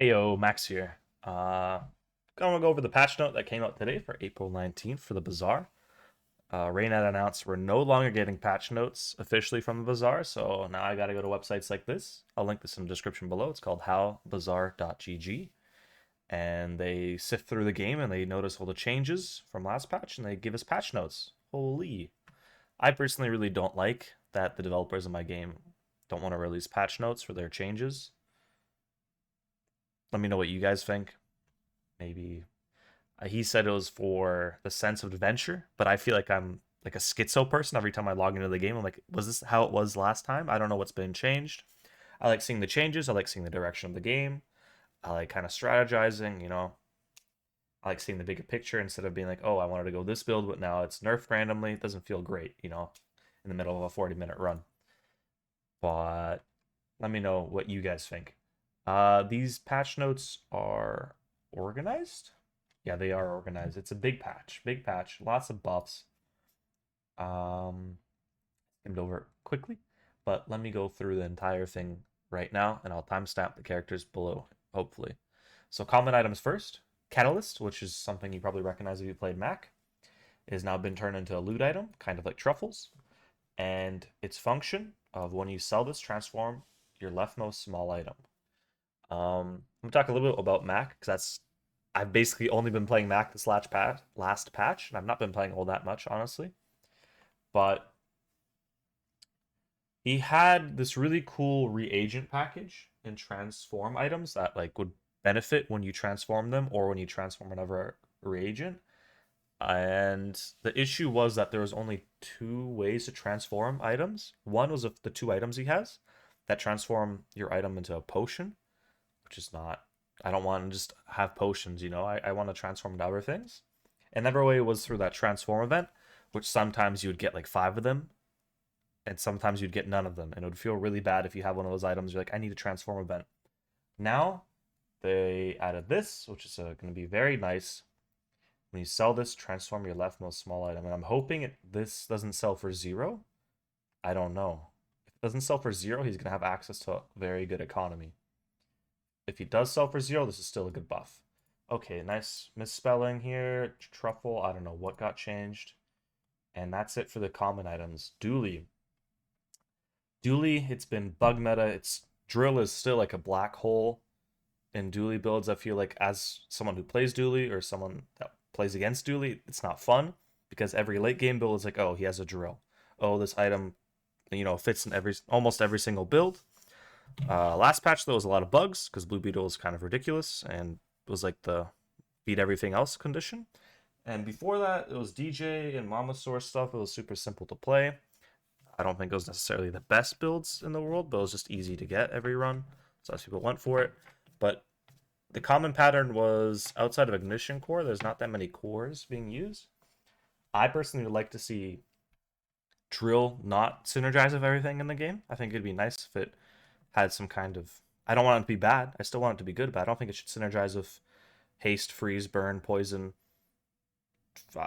Heyo, Max here. Gonna go over the patch note that came out today for April 19th for the Bazaar. Rainette announced we're no longer getting patch notes officially from the Bazaar, so now I gotta go to websites like this. I'll link this in the description below. It's called howbazaar.gg. And they sift through the game and they notice all the changes from last patch and they give us patch notes. Holy. I personally really don't like that the developers in my game don't want to release patch notes for their changes. Let me know what you guys think. Maybe he said it was for the sense of adventure, but I feel like I'm like a schizo person every time I log into the game. I'm like, was this how it was last time? I don't know what's been changed. I like seeing the changes. I like seeing the direction of the game. I like kind of strategizing. I like seeing the bigger picture instead of being like, oh, I wanted to go this build, but now it's nerfed randomly. It doesn't feel great, in the middle of a 40-minute run. But let me know what you guys think. These patch notes are organized. Yeah, they are organized. It's a big patch, lots of buffs. Skimmed over it quickly, but let me go through the entire thing right now, and I'll timestamp the characters below, hopefully. So common items first. Catalyst, which is something you probably recognize if you played Mac, has now been turned into a loot item, kind of like truffles. And its function of when you sell this, transform your leftmost small item. I'm gonna talk a little bit about Mac because I've basically only been playing Mac this last patch, and I've not been playing all that much, honestly. But he had this really cool reagent package in transform items that like would benefit when you transform them or when you transform another reagent. And the issue was that there was only two ways to transform items. One was of the two items he has that transform your item into a potion, which is not. I don't want to just have potions. I want to transform into other things. Another way was through that transform event, which sometimes you would get like five of them, and sometimes you'd get none of them. And it would feel really bad if you have one of those items. You're like, I need a transform event. Now they added this, which is going to be very nice. When you sell this, transform your leftmost small item. And I'm hoping this doesn't sell for zero. I don't know. If it doesn't sell for zero, he's going to have access to a very good economy. If he does sell for zero, this is still a good buff. Okay, nice misspelling here. Truffle, I don't know what got changed. And that's it for the common items. Dooley. Dooley, it's been bug meta. Its drill is still like a black hole in Dooley builds. I feel like as someone who plays Dooley or someone that plays against Dooley, it's not fun because every late game build is like, oh, he has a drill. Oh, this item, fits in almost every single build. Last patch there was a lot of bugs because Blue Beetle is kind of ridiculous and was like the beat everything else condition. And before that, it was DJ and Mama Source stuff. It was super simple to play. I don't think it was necessarily the best builds in the world, but it was just easy to get every run. So as people went for it. But the common pattern was outside of Ignition Core, there's not that many cores being used. I personally would like to see Drill not synergize with everything in the game. I think it'd be nice if it had some kind of. I don't want it to be bad. I still want it to be good, but I don't think it should synergize with haste, freeze, burn, poison,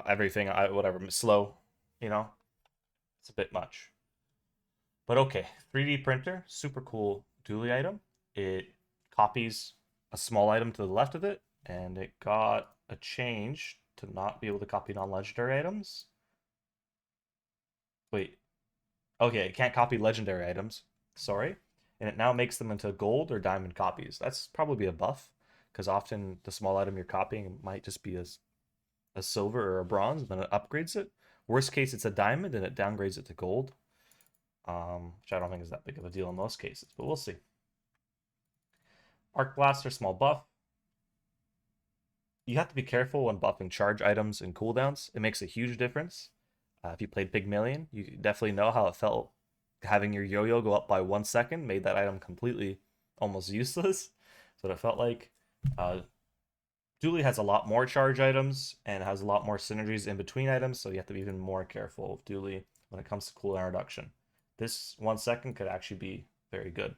everything. Whatever, slow. You know, it's a bit much. But okay, 3D printer, super cool dually item. It copies a small item to the left of it, and it got a change to not be able to copy non-legendary items. Wait, okay, it can't copy legendary items. Sorry. And it now makes them into gold or diamond copies. That's probably a buff, because often the small item you're copying might just be a silver or a bronze, and then it upgrades it. Worst case, it's a diamond, and it downgrades it to gold, which I don't think is that big of a deal in most cases, but we'll see. Arc Blaster, small buff. You have to be careful when buffing charge items and cooldowns. It makes a huge difference. If you played Pygmalion, you definitely know how it felt having your yo-yo go up by 1 second made that item completely almost useless. So it felt like. Dooley has a lot more charge items and has a lot more synergies in between items, so you have to be even more careful of Dooley when it comes to cooldown reduction. This 1 second could actually be very good.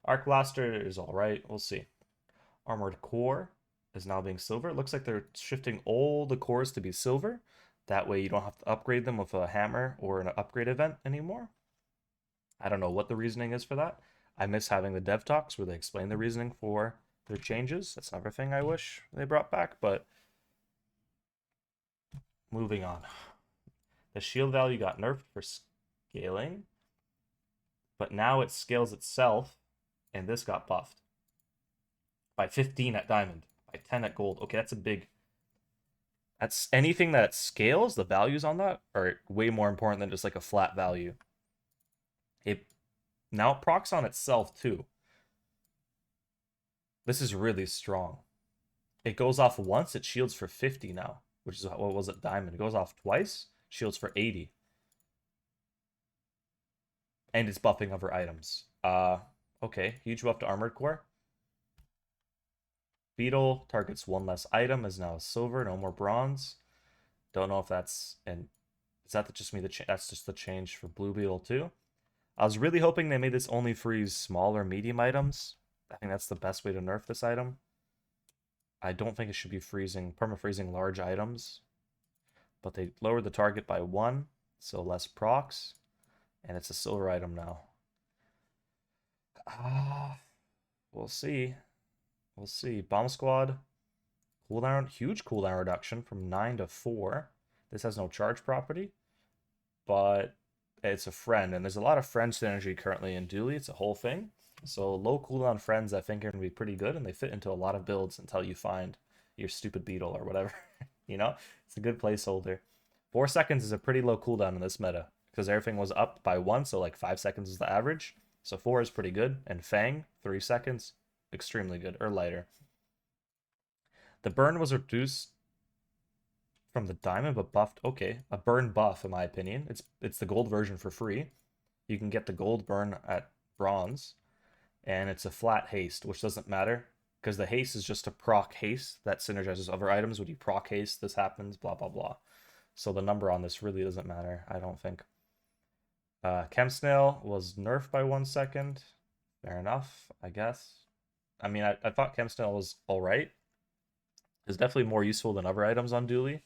Arc Blaster is alright, we'll see. Armored Core is now being silver. It looks like they're shifting all the cores to be silver. That way you don't have to upgrade them with a hammer or an upgrade event anymore. I don't know what the reasoning is for that. I miss having the dev talks where they explain the reasoning for their changes. That's another thing I wish they brought back, but moving on. The shield value got nerfed for scaling, but now it scales itself, and this got buffed by 15 at diamond, by 10 at gold. Okay, that's a big. That's anything that scales, the values on that are way more important than just like a flat value. It now procs on itself too. This is really strong. It goes off once, it shields for 50 now, which is what was it, diamond. It goes off twice, shields for 80. And it's buffing other items. Okay, huge buff to armored core. Beetle targets one less item, is now a silver, no more bronze. Don't know if that's and is that just me that's just the change for blue beetle too. I was really hoping they made this only freeze small or medium items. I think that's the best way to nerf this item. I don't think it should be perma-freezing large items. But they lowered the target by 1, so less procs. And it's a silver item now. We'll see. We'll see. Bomb Squad. Cooldown, huge cooldown reduction from 9 to 4. This has no charge property. But it's a friend. And there's a lot of friend synergy currently in Dooley. It's a whole thing. So low cooldown friends I think are going to be pretty good. And they fit into a lot of builds until you find your stupid beetle or whatever. You know? It's a good placeholder. 4 seconds is a pretty low cooldown in this meta. Because everything was up by 1, so like 5 seconds is the average. So 4 is pretty good. And Fang, 3 seconds, extremely good, or lighter. The burn was reduced from the diamond, but buffed. Okay, a burn buff, in my opinion. It's the gold version for free. You can get the gold burn at bronze. And it's a flat haste, which doesn't matter. Because the haste is just a proc haste that synergizes other items. When you proc haste, this happens, blah, blah, blah. So the number on this really doesn't matter, I don't think. Chem Snail was nerfed by 1 second. Fair enough, I guess. I mean, I thought Chem Snail was alright. It's definitely more useful than other items on Dooley.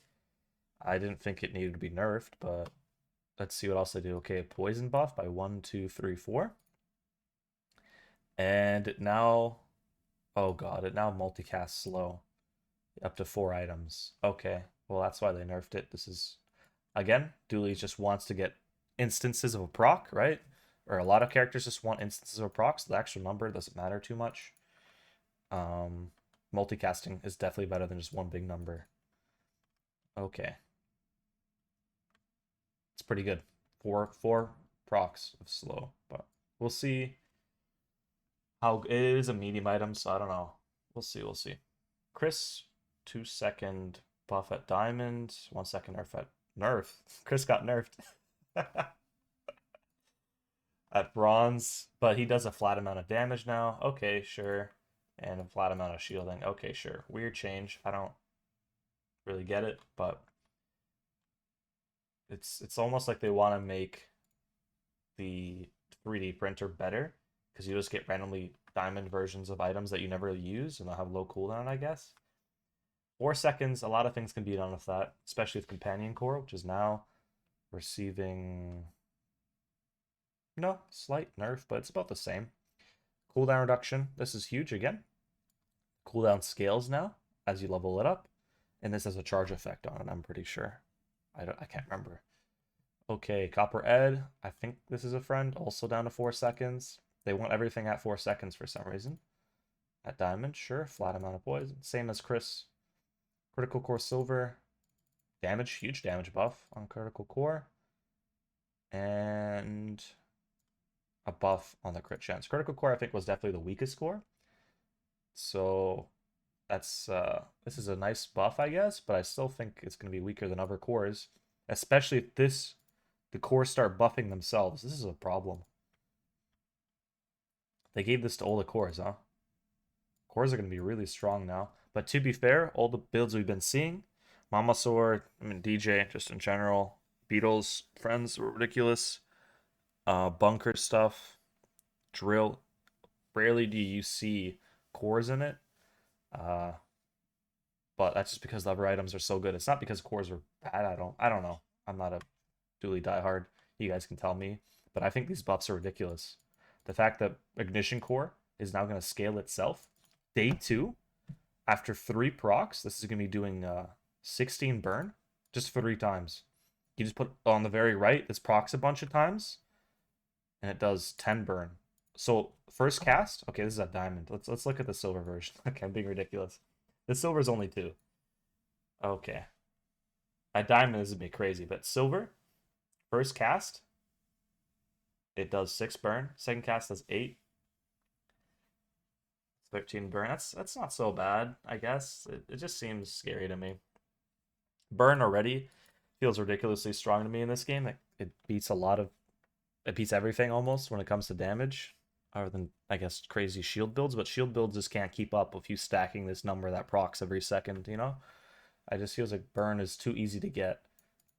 I didn't think it needed to be nerfed, but let's see what else they do. Okay, poison buff by 1, 2, 3, 4. And it now, oh god, it now multicasts slow. Up to 4 items. Okay, well that's why they nerfed it. This is, again, Dooley just wants to get instances of a proc, right? Or a lot of characters just want instances of a proc, so the actual number doesn't matter too much. Multicasting is definitely better than just one big number. Okay. It's pretty good. Four procs of slow, but we'll see how it is a medium item, so I don't know. We'll see. Chris, 2 second buff at diamond, 1 second nerf at nerf. Chris got nerfed. At bronze, but he does a flat amount of damage now. Okay, sure. And a flat amount of shielding. Okay, sure. Weird change. I don't really get it, but it's almost like they want to make the 3D printer better because you just get randomly diamond versions of items that you never really use and they'll have low cooldown, I guess. 4 seconds, a lot of things can be done with that, especially with Companion Core, which is now receiving no slight nerf, but it's about the same. Cooldown reduction, this is huge again. Cooldown scales now as you level it up, and this has a charge effect on it, I'm pretty sure. I can't remember. Okay, Copper Ed, I think this is a friend, also down to 4 seconds. They want everything at 4 seconds for some reason. At Diamond, sure, flat amount of poison. Same as Chris. Critical Core Silver, damage, huge damage buff on Critical Core. And a buff on the crit chance. Critical Core, I think, was definitely the weakest core. So that's this is a nice buff, I guess, but I still think it's going to be weaker than other cores, especially if the cores start buffing themselves. This is a problem. They gave this to all the cores, huh? Cores are going to be really strong now. But to be fair, all the builds we've been seeing, Mama Sword, I mean DJ, just in general, Beatles, Friends were ridiculous. Bunker stuff, Drill, rarely do you see cores in it. But that's just because the other items are so good. It's not because cores are bad. I don't know. I'm not a Dooley diehard. You guys can tell me. But I think these buffs are ridiculous. The fact that Ignition Core is now going to scale itself Day 2, after 3 procs, this is going to be doing 16 burn just for 3 times. You just put on the very right, this procs a bunch of times, and it does 10 burn. So first cast, okay, this is a diamond. Let's look at the silver version. Okay, I'm being ridiculous. The silver is only 2. Okay. A diamond is a bit crazy, but silver, first cast, it does 6 burn. Second cast does 8. 13 burn. That's not so bad, I guess. It just seems scary to me. Burn already feels ridiculously strong to me in this game. It beats it beats everything almost when it comes to damage, other than I guess crazy shield builds. But shield builds just can't keep up with you stacking this number that procs every second. I just feels like burn is too easy to get,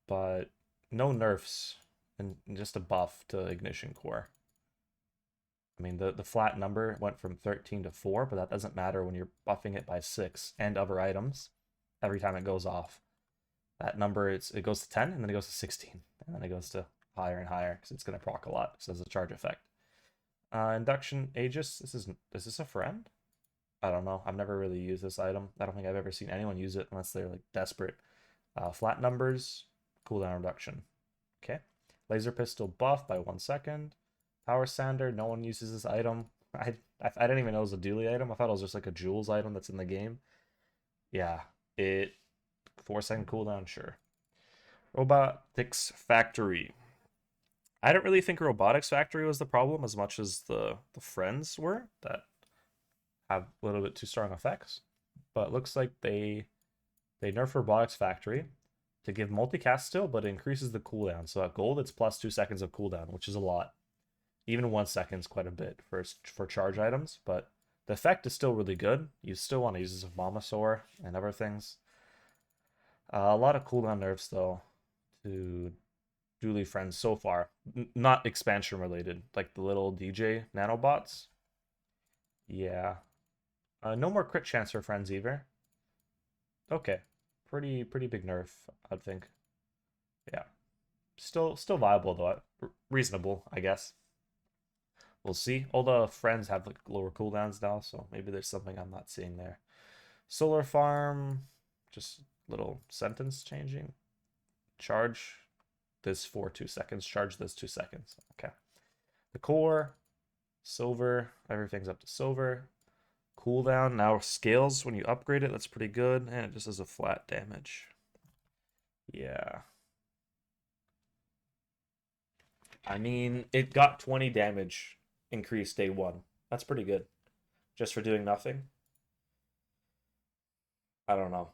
but no nerfs and just a buff to ignition core. I mean, the flat number went from 13 to 4, but that doesn't matter when you're buffing it by 6 and other items every time it goes off. That number, it goes to 10, and then it goes to 16, and then it goes to higher and higher, because it's going to proc a lot, because there's a charge effect. Induction Aegis, is this a friend? I don't know. I've never really used this item. I don't think I've ever seen anyone use it unless they're like desperate. Flat numbers, cooldown reduction. Okay. Laser pistol buff by 1 second. Power sander, no one uses this item. I didn't even know it was a Dooley item. I thought it was just like a Jules item that's in the game. Yeah, it 4-second cooldown, sure. Robotics Factory. I don't really think Robotics Factory was the problem as much as the friends were that have a little bit too strong effects. But it looks like they nerf Robotics Factory to give multicast still, but it increases the cooldown. So at gold, it's plus 2 seconds of cooldown, which is a lot. Even 1 second is quite a bit for charge items, but the effect is still really good. You still want to use this with Mamasaur and other things. A lot of cooldown nerfs though to Dooley friends so far. Not expansion related, like the little DJ nanobots. Yeah. No more crit chance for friends either. Okay. Pretty big nerf, I'd think. Yeah. Still viable though. Reasonable, I guess. We'll see. All the friends have like lower cooldowns now, so maybe there's something I'm not seeing there. Solar farm, just little sentence changing. Charge this for 2 seconds. Charge this 2 seconds. Okay. The core, silver, everything's up to silver. Cooldown now scales when you upgrade it. That's pretty good, and it just has a flat damage. Yeah. I mean, it got 20 damage increase day 1. That's pretty good. Just for doing nothing. I don't know.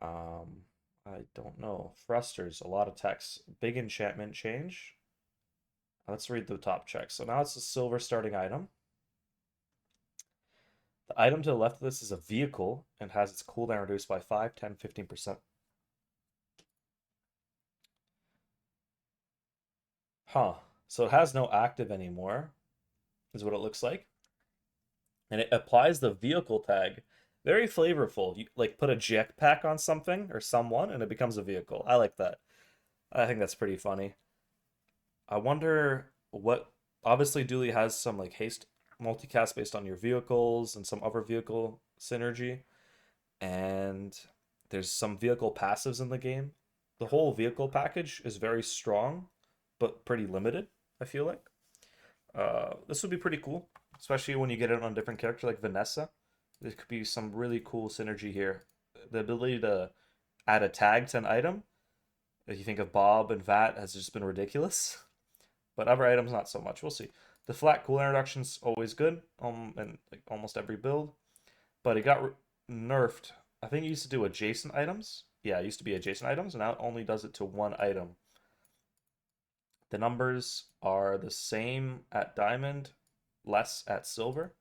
I don't know. Thrusters, a lot of text. Big enchantment change. Let's read the top check. So now it's a silver starting item. The item to the left of this is a vehicle and has its cooldown reduced by 5, 10, 15%. Huh. So it has no active anymore, is what it looks like. And it applies the vehicle tag. Very flavorful. You like put a jetpack on something or someone and it becomes a vehicle. I like that. I think that's pretty funny. I wonder what obviously Dooley has some like haste multicast based on your vehicles and some other vehicle synergy. And there's some vehicle passives in the game. The whole vehicle package is very strong, but pretty limited, I feel like. This would be pretty cool, especially when you get it on a different character like Vanessa. There could be some really cool synergy here. The ability to add a tag to an item, if you think of Bob and Vat, has just been ridiculous. But other items, not so much. We'll see. The flat cooldown reduction's always good, in like almost every build. But it got nerfed. I think it used to do adjacent items. Yeah, it used to be adjacent items, and now it only does it to one item. The numbers are the same at diamond, less at silver,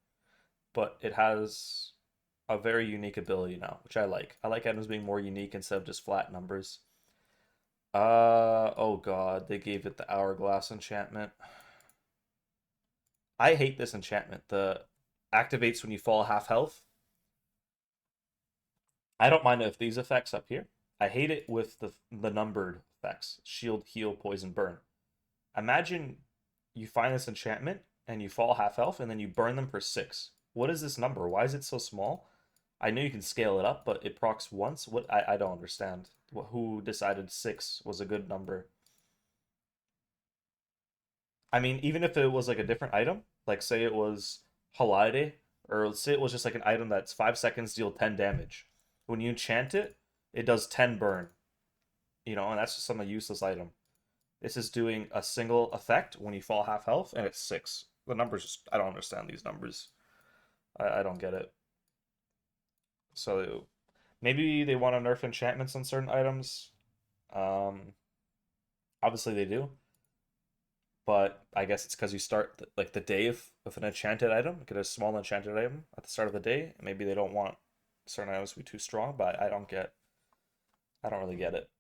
but it has a very unique ability now, which I like. I like items being more unique instead of just flat numbers. Oh god, they gave it the hourglass enchantment. I hate this enchantment. The activates when you fall half health. I don't mind it with these effects up here. I hate it with the numbered effects. Shield, heal, poison, burn. Imagine you find this enchantment and you fall half health and then you burn them for 6. What is this number? Why is it so small? I know you can scale it up, but it procs once. What I don't understand. Who decided 6 was a good number? I mean, even if it was like a different item, like say it was Halide, or say it was just like an item that's 5 seconds deal 10 damage. When you enchant it, it does 10 burn, and that's just some useless item. This is doing a single effect when you fall half health, and it's 6. The numbers just, I don't understand these numbers. I don't get it. So maybe they want to nerf enchantments on certain items. Um, Obviously they do, but I guess it's because you start like the day with an enchanted item, get a small enchanted item at the start of the day. Maybe they don't want certain items to be too strong, but I don't really get it.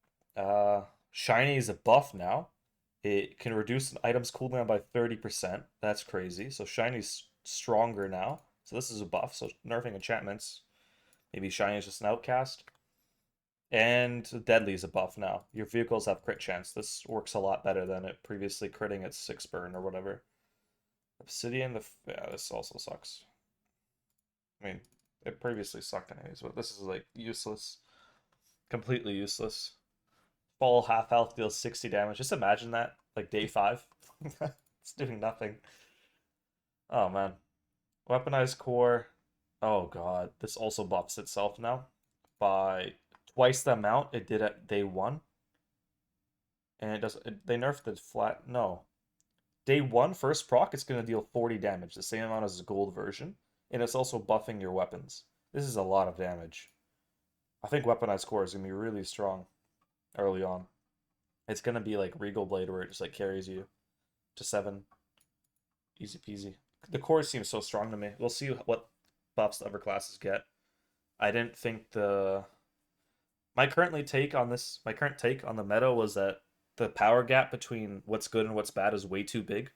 Shiny is a buff now. It can reduce an item's cooldown by 30%. That's crazy. So Shiny's stronger now. So this is a buff. So nerfing enchantments. Maybe Shiny is just an outcast. And Deadly is a buff now. Your vehicles have crit chance. This works a lot better than it previously critting at 6 burn or whatever. Obsidian, yeah, this also sucks. I mean, it previously sucked anyways, but this is like useless. Completely useless. Fall half health deals 60 damage. Just imagine that, like day 5. It's doing nothing. Oh man. Weaponized core. Oh god. This also buffs itself now by twice the amount it did at day 1. And they nerfed the flat. No. Day 1, first proc, it's going to deal 40 damage, the same amount as the gold version. And it's also buffing your weapons. This is a lot of damage. I think weaponized core is going to be really strong early on. It's going to be like Regal Blade where it just like carries you to 7. Easy peasy. The core seems so strong to me. We'll see what buffs the other classes get. I didn't think my current take on the meta was that the power gap between what's good and what's bad is way too big.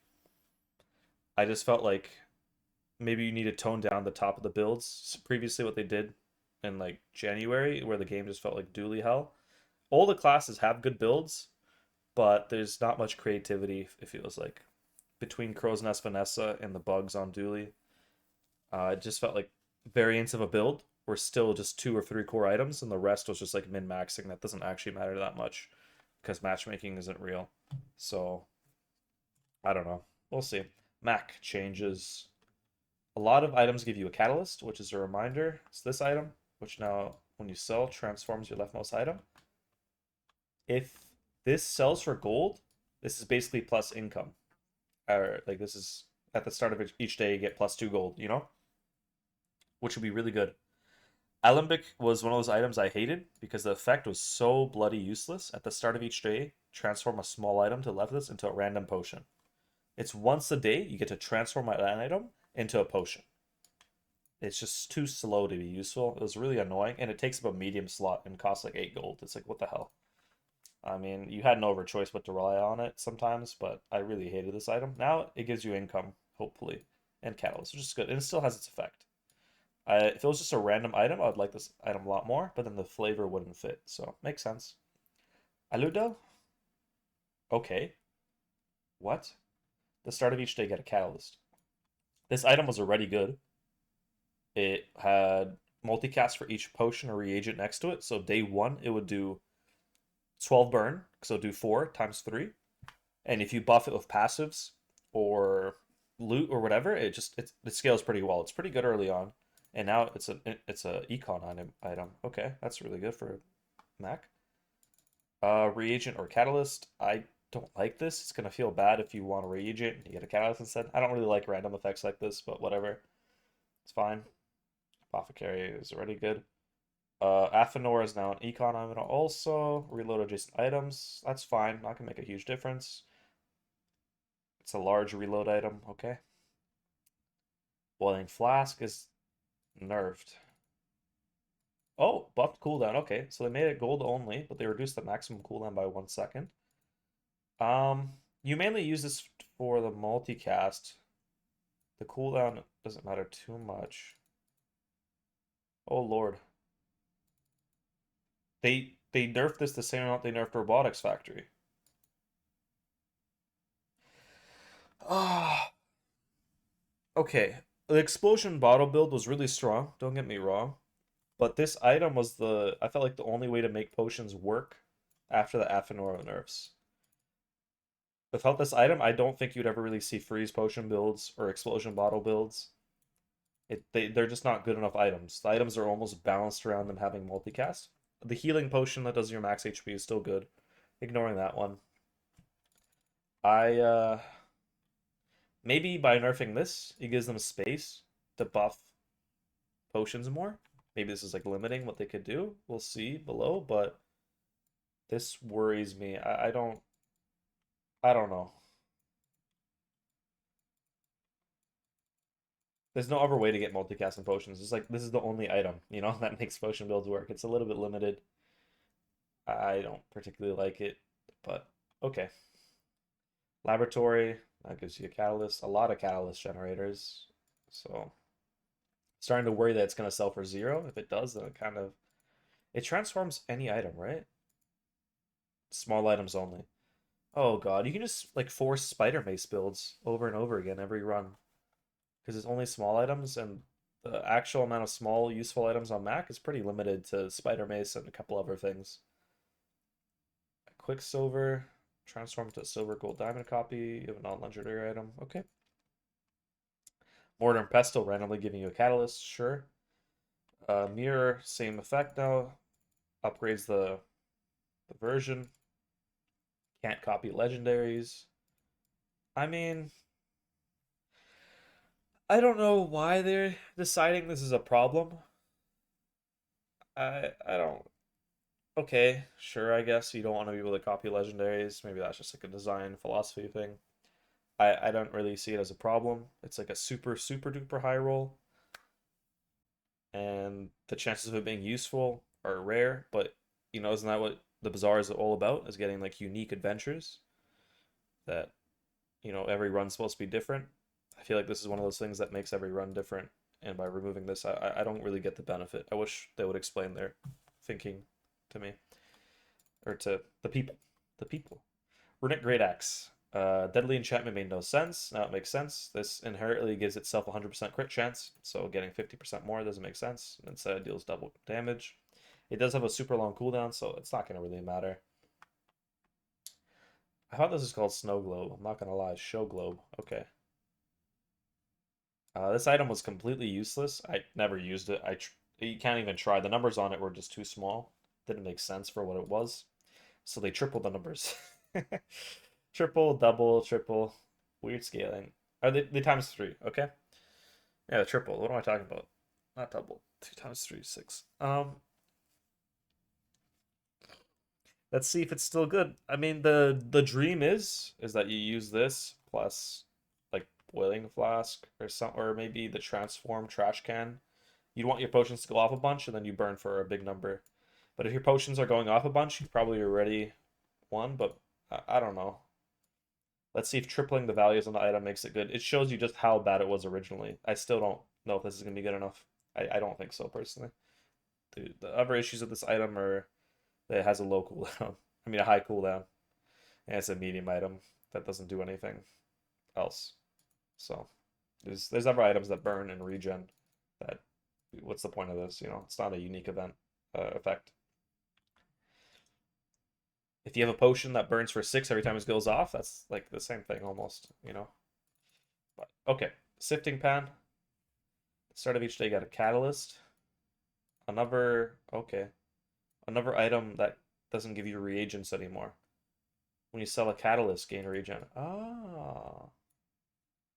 I just felt like maybe you need to tone down the top of the builds. Previously, what they did in like January, where the game just felt like Dooley hell. All the classes have good builds, but there's not much creativity. It feels like between Crow's Nest Vanessa and the bugs on Dooley, it just felt like variants of a build were still just 2 or 3 core items, and the rest was just like min maxing. That doesn't actually matter that much because matchmaking isn't real. So I don't know. We'll see. Mac changes. A lot of items give you a catalyst, which is a reminder. It's this item, which now, when you sell, transforms your leftmost item. If this sells for gold, this is basically plus income. Or, like, this is at the start of each day, you get +2 gold, Which would be really good. Alembic was one of those items I hated because the effect was so bloody useless. At the start of each day, transform a small item to leftmost into a random potion. It's once a day you get to transform an item into a potion. It's just too slow to be useful. It was really annoying, and it takes up a medium slot and costs like 8 gold. It's like, what the hell? I mean, you had no other choice but to rely on it sometimes, but I really hated this item. Now it gives you income, hopefully, and catalyst, which is good, and it still has its effect. If it was just a random item, I would like this item a lot more, but then the flavor wouldn't fit, so makes sense. Aludo? Okay. What? The start of each day get a catalyst. This item was already good. It had multicast for each potion or reagent next to it. So day 1, it would do 12 burn, so do 4 times 3. And if you buff it with passives or loot or whatever, it scales pretty well. It's pretty good early on, and now it's a econ item. Okay, that's really good for Mac. Reagent or catalyst. I don't like this. It's gonna feel bad if you want a reagent and you get a catalyst instead. I don't really like random effects like this, but whatever. It's fine. Apothecary is already good. Athanor is now an econ item also. Reload adjacent items. That's fine. Not gonna make a huge difference. It's a large reload item. Okay. Boiling Flask is nerfed. Oh, buffed cooldown. Okay, so they made it gold only, but they reduced the maximum cooldown by 1 second. You mainly use this for the multicast. The cooldown doesn't matter too much. Oh Lord. They nerfed this the same amount they nerfed Robotics Factory. Ah, okay. The explosion bottle build was really strong, don't get me wrong. But this item was I felt like the only way to make potions work after the Athanora nerfs. Without this item, I don't think you'd ever really see freeze potion builds or explosion bottle builds. They're just not good enough items. The items are almost balanced around them having multicast. The healing potion that does your max HP is still good. Ignoring that one. I maybe by nerfing this, it gives them space to buff potions more. Maybe this is like limiting what they could do. We'll see below, but this worries me. I don't know. There's no other way to get multicast in potions. It's like this is the only item, that makes potion builds work. It's a little bit limited. I don't particularly like it, but okay. Laboratory, that gives you a catalyst, a lot of catalyst generators. So starting to worry that it's gonna sell for 0. If it does, then it transforms any item, right? Small items only. Oh god, you can just like force spider mace builds over and over again every run. Because it's only small items and the actual amount of small useful items on Mac is pretty limited to Spider Mace and a couple other things. Quicksilver, transform to silver gold diamond copy of a non-legendary item. Okay. Mortar and pestle randomly giving you a catalyst, sure. Mirror, same effect now. Upgrades the version. Can't copy legendaries. I mean, I don't know why they're deciding this is a problem. I don't. Okay, sure, I guess you don't want to be able to copy legendaries. Maybe that's just like a design philosophy thing. I don't really see it as a problem. It's like a super, super duper high roll, and the chances of it being useful are rare, but isn't that what the Bazaar is all about? Is getting like unique adventures that, every run's supposed to be different. I feel like this is one of those things that makes every run different, and by removing this, I don't really get the benefit. I wish they would explain their thinking to me. Or to the people. The people. Runic Great Axe. Deadly enchantment made no sense. Now it makes sense. This inherently gives itself a 100% crit chance, so getting 50% more doesn't make sense. Instead, it deals double damage. It does have a super long cooldown, so it's not going to really matter. I thought this is called Snow Globe. I'm not going to lie. Show Globe. Okay. This item was completely useless. I never used it. You can't even try. The numbers on it were just too small. Didn't make sense for what it was. So they tripled the numbers. Triple, double, triple. Weird scaling. Are they times 3? Okay. Yeah, the triple. What am I talking about? Not double. 2 times 3 is 6. Let's see if it's still good. I mean, the dream is that you use this plus like boiling flask or maybe the transform trash can. You'd want your potions to go off a bunch and then you burn for a big number. But if your potions are going off a bunch, you probably already won, but I don't know. Let's see if tripling the values on the item makes it good. It shows you just how bad it was originally. I still don't know if this is going to be good enough. I don't think so, personally. The other issues with this item are that it has a low cooldown. I mean, a high cooldown. And it's a medium item that doesn't do anything else. So, there's other items that burn and regen that, what's the point of this? It's not a unique event effect. If you have a potion that burns for 6 every time it goes off, that's like the same thing almost. But okay, sifting pan. Start of each day, got a catalyst. Another item that doesn't give you reagents anymore. When you sell a catalyst, gain regen. Ah,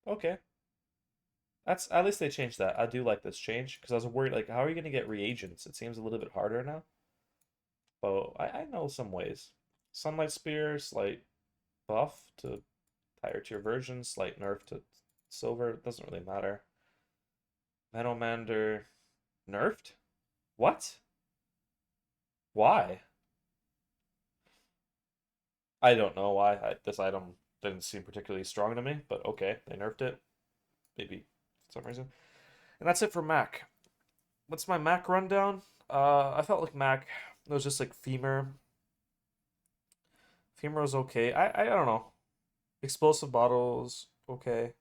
okay. That's at least they changed that. I do like this change because I was worried like how are you gonna get reagents? It seems a little bit harder now. Oh, I know some ways. Sunlight Spear, slight buff to higher tier version, slight nerf to silver. It doesn't really matter. Metalmander nerfed? What? Why? I don't know why. This item didn't seem particularly strong to me, but okay, they nerfed it. Maybe for some reason. And that's it for Mac. What's my Mac rundown? I felt like Mac it was just like Femur. Femur was okay. I don't know. Explosive bottles, okay.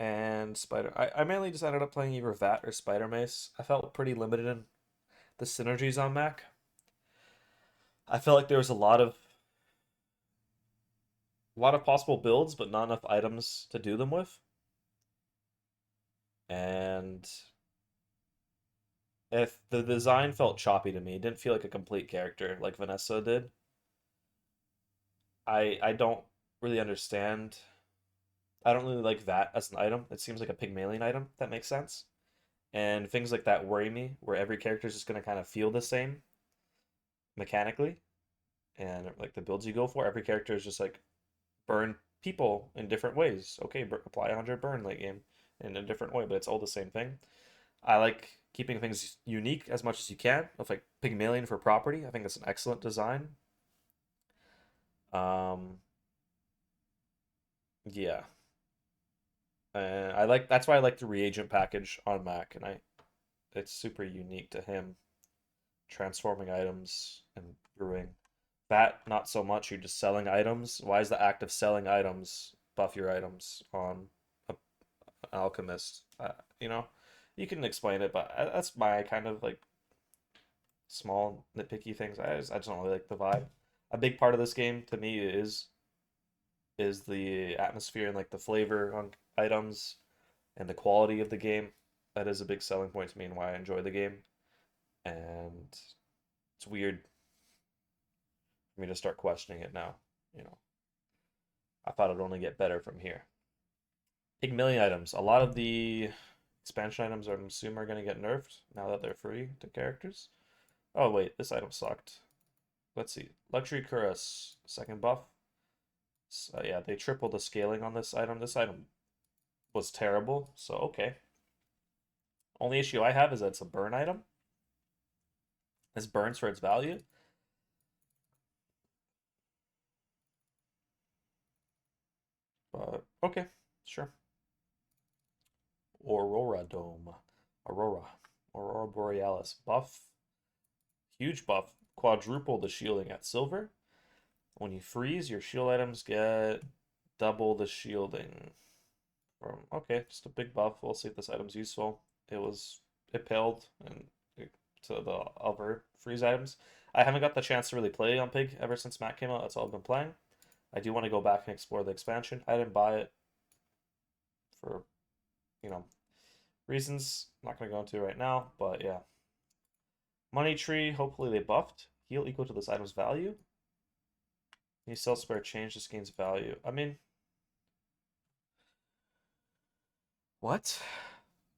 and Spider. I mainly just ended up playing either Vat or Spider Mace. I felt pretty limited in the synergies on Mac. I felt like there was a lot of possible builds, but not enough items to do them with. And if the design felt choppy to me, it didn't feel like a complete character like Vanessa did. I don't really understand. I don't really like that as an item. It seems like a Pygmalion item, if that makes sense. And things like that worry me, where every character is just gonna kind of feel the same mechanically, and like the builds you go for, every character is just like burn people in different ways. Okay, apply 100 burn late game in a different way, but it's all the same thing. I like keeping things unique as much as you can. With like Pygmalion for property, I think it's an excellent design. Um, yeah, and I like that's why I like the reagent package on Mac, and I it's super unique to him, transforming items and brewing. That not so much. You're just selling items. Why is the act of selling items buff your items on a, an alchemist? You know, you can explain it, but that's my kind of like small nitpicky things. I just don't really like the vibe. A big part of this game to me is the atmosphere and like the flavor on items and the quality of the game. That is a big selling point to me and why I enjoy the game. And it's weird for me to start questioning it now. You know, I thought it'd only get better from here. Pygmalion items. A lot of the expansion items, I assume, are going to get nerfed now that they're free to characters. Oh, wait, this item sucked. Let's see. Luxury Cuirass, second buff. So, yeah, they tripled the scaling on this item. This item was terrible, so okay. Only issue I have is that it's a burn item. This burns for its value. But okay, sure. Aurora Dome. Aurora. Aurora Borealis. Buff. Huge buff. Quadruple the shielding at silver. When you freeze, your shield items get double the shielding. Okay, just a big buff. We'll see if this item's useful. It paled and to the other freeze items. I haven't got the chance to really play on Pig ever since Matt came out. That's all I've been playing. I do want to go back and explore the expansion. I didn't buy it for, you know, reasons I'm not going to go into right now, but yeah. Money tree, hopefully they buffed. Heal equal to this item's value. You sell spare change, this gains value. I mean, what?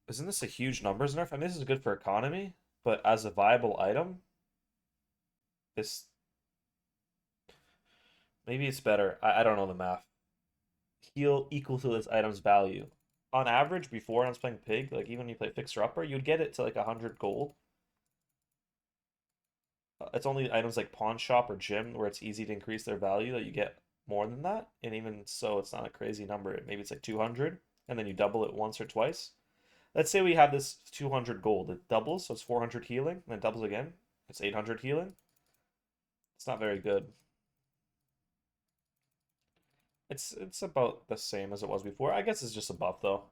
Isn't this a huge numbers nerf? I mean, this is good for economy, but as a viable item, this maybe it's better. I don't know the math. Heal equal to this item's value. On average, before I was playing Pig, like even when you play Fixer Upper, you'd get it to like 100 gold. It's only items like Pawn Shop or Gym where it's easy to increase their value that you get more than that. And even so, it's not a crazy number. Maybe it's like 200, and then you double it once or twice. Let's say we have this 200 gold. It doubles, so it's 400 healing, and then doubles again. It's 800 healing. It's not very good. It's about the same as it was before. I guess it's just a buff though.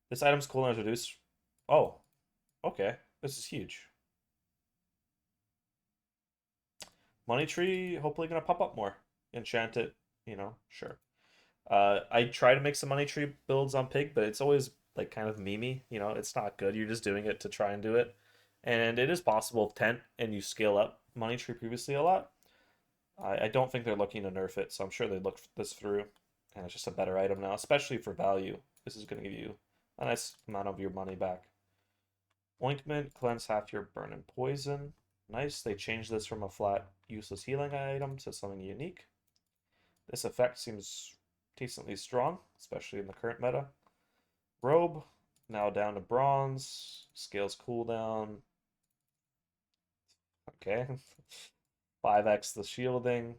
This item's cooldown is reduced. Oh, okay. This is huge. Money tree, hopefully gonna pop up more. Enchant it, sure. I try to make some money tree builds on Pig, but it's always like kind of memey. It's not good. You're just doing it to try and do it. And it is possible if tent and you scale up money tree previously a lot. I don't think they're looking to nerf it, so I'm sure they looked this through. And it's just a better item now, especially for value. This is going to give you a nice amount of your money back. Ointment, cleanse half your burn and poison. Nice, they changed this from a flat useless healing item to something unique. This effect seems decently strong, especially in the current meta. Robe, now down to bronze. Scales cooldown. Okay. 5x the shielding.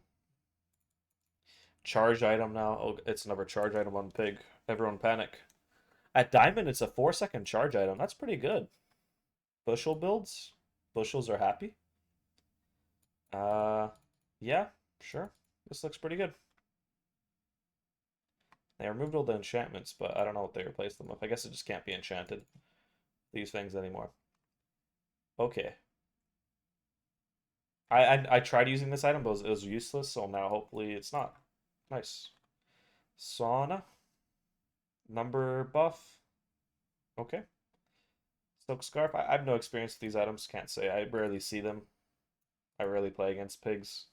Charge item now. Oh, it's another charge item on Pig. Everyone panic. At Diamond, it's a 4-second charge item. That's pretty good. Bushel builds. Bushels are happy. Yeah, sure. This looks pretty good. They removed all the enchantments, but I don't know what they replaced them with. I guess it just can't be enchanted, these things anymore. Okay. I tried using this item, but it was useless, so now hopefully it's not. Nice. Sauna. Number buff. Okay. Silk Scarf. I have no experience with these items, can't say. I rarely see them. I rarely play against pigs.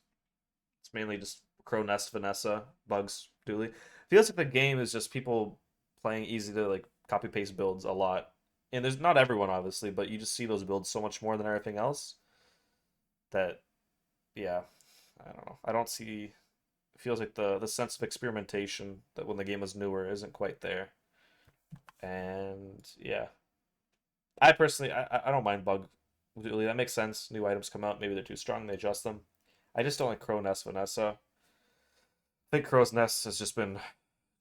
It's mainly just Crow Nest, Vanessa, Bugs, Dooley. Feels like the game is just people playing easy to like copy paste builds a lot. And there's not everyone obviously, but you just see those builds so much more than everything else that yeah, I don't know. I don't see it feels like the sense of experimentation that when the game was newer isn't quite there. And yeah, I personally I don't mind Bug Dooley. That makes sense. New items come out, maybe they're too strong, they adjust them. I just don't like Crow Nest Vanessa. I think Crow's Nest has just been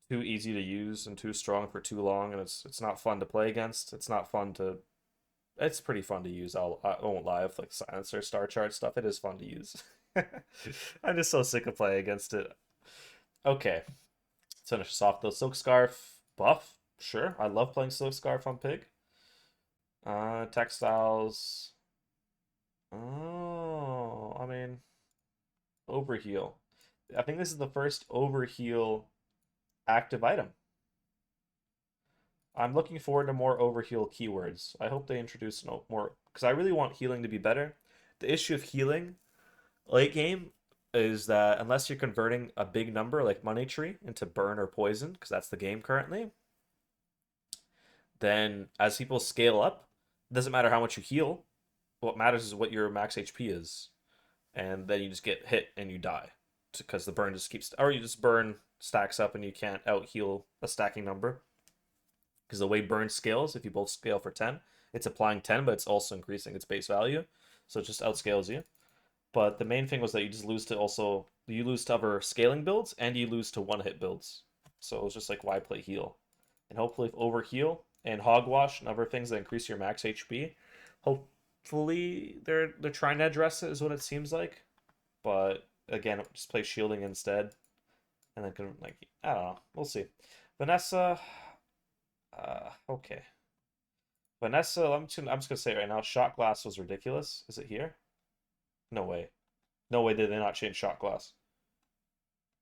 too easy to use and too strong for too long, and it's not fun to play against. It's not fun to. It's pretty fun to use. I won't lie with like silencer, star chart stuff. It is fun to use. I'm just so sick of playing against it. Okay, let's finish this off though. Silk Scarf buff. Sure, I love playing Silk Scarf on Pig. Textiles. Oh, I mean, overheal. I think this is the first overheal active item. I'm looking forward to more overheal keywords. I hope they introduce more because I really want healing to be better. The issue of healing late game is that unless you're converting a big number like Money Tree into burn or poison, because that's the game currently, then as people scale up, it doesn't matter how much you heal. What matters is what your max HP is, and then you just get hit and you die because the burn just keeps, or you just burn stacks up and you can't out heal a stacking number because the way burn scales, if you both scale for 10, it's applying 10, but it's also increasing its base value. So it just outscales you. But the main thing was that you just lose to also, you lose to other scaling builds and you lose to one hit builds. So it was just like, why play heal? And hopefully, if over heal and hogwash and other things that increase your max HP, hopefully they're trying to address it, is what it seems like. But again, just play shielding instead. And then can, like, I don't know. We'll see. Vanessa, okay. Vanessa, I'm just gonna say it right now, shot glass was ridiculous. Is it here? No way. No way did they not change shot glass.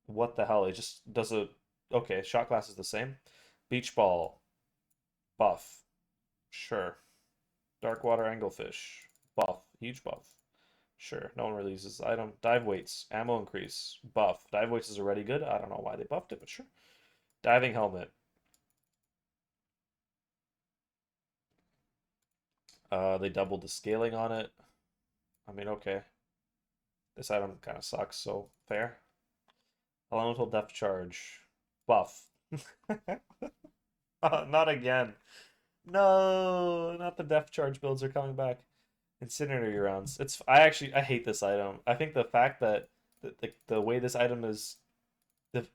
What the hell? It just does a okay, shot glass is the same. Beach ball, buff. Sure. Dark water anglefish, buff. Huge buff. Sure. No one really uses the item. Dive weights, ammo increase, buff. Dive weights is already good. I don't know why they buffed it, but sure. Diving helmet. They doubled the scaling on it. I mean, okay. This item kind of sucks, so fair. Elemental depth charge. Buff. Not again. No, not the depth charge builds are coming back. Incendiary rounds. I hate this item. I think the fact that the way this item is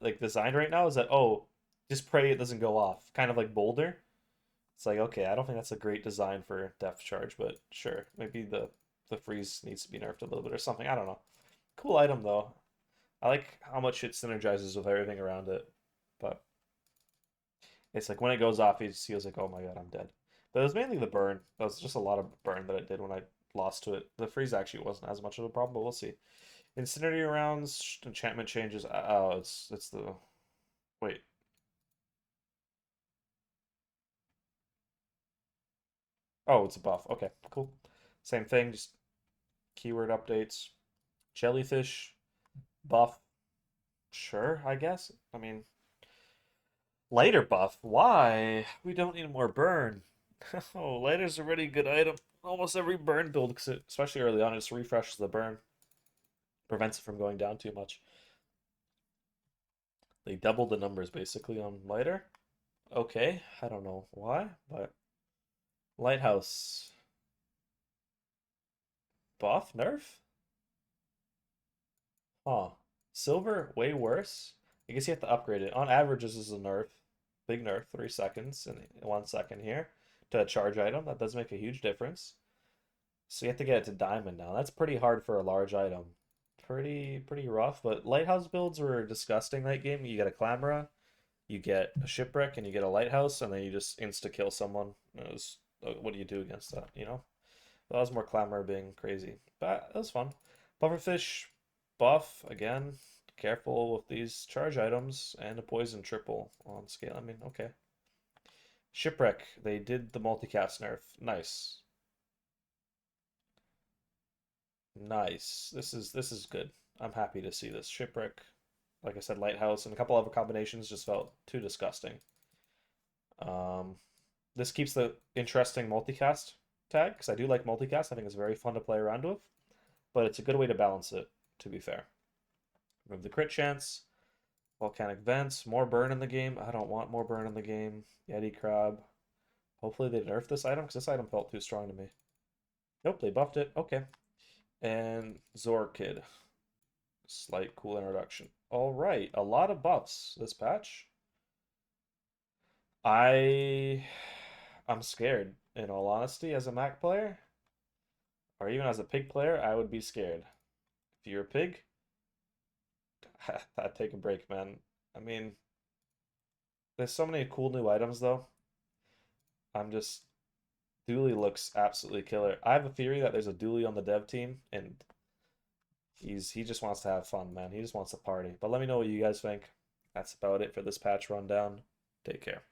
like designed right now is that oh, just pray it doesn't go off. Kind of like Boulder. It's like okay, I don't think that's a great design for depth charge, but sure, maybe the freeze needs to be nerfed a little bit or something. I don't know. Cool item though. I like how much it synergizes with everything around it. But it's like when it goes off, he just feels like, oh my god, I'm dead. But it was mainly the burn. That was just a lot of burn that it did when I lost to it. The freeze actually wasn't as much of a problem, but we'll see. Incendiary rounds, enchantment changes. Oh, it's the wait. Oh, it's a buff. Okay, cool. Same thing, just keyword updates. Jellyfish buff. Sure, I guess. I mean, lighter buff. Why? We don't need more burn. Oh, lighter's a really good item. Almost every burn build, especially early on, it just refreshes the burn. Prevents it from going down too much. They doubled the numbers basically on lighter. Okay, I don't know why, but lighthouse buff nerf? Huh. Silver way worse. I guess you have to upgrade it. On average, this is a nerf. Big nerf, 3 seconds and 1 second here to a charge item. That does make a huge difference. So you have to get it to diamond now. That's pretty hard for a large item. Pretty rough, but lighthouse builds were disgusting late game. You got a Clamora, you get a shipwreck and you get a lighthouse, and then you just insta kill someone. It was, what do you do against that? You know, that was more Clamor being crazy, but it was fun. Pufferfish buff again. Careful with these charge items and a poison triple on scale. I mean, okay. Shipwreck. They did the multicast nerf. Nice, nice. This is good. I'm happy to see this. Shipwreck, like I said, lighthouse, and a couple other combinations just felt too disgusting. Um, this keeps the interesting multicast tag because I do like multicast. I think it's very fun to play around with, but it's a good way to balance it. To be fair, remove the crit chance. Volcanic vents, more burn in the game. I don't want more burn in the game. Yeti crab. Hopefully they nerf this item because this item felt too strong to me. Nope, they buffed it. Okay. And Zorkid. Slight cool introduction. All right, a lot of buffs this patch. I I'm scared, in all honesty, as a Mac player, or even as a pig player, I would be scared. If you're a pig, I'd take a break, man. I mean, there's so many cool new items though. I'm just Dooley looks absolutely killer. I have a theory that there's a Dooley on the dev team, and he just wants to have fun, man. He just wants to party. But let me know what you guys think. That's about it for this patch rundown. Take care.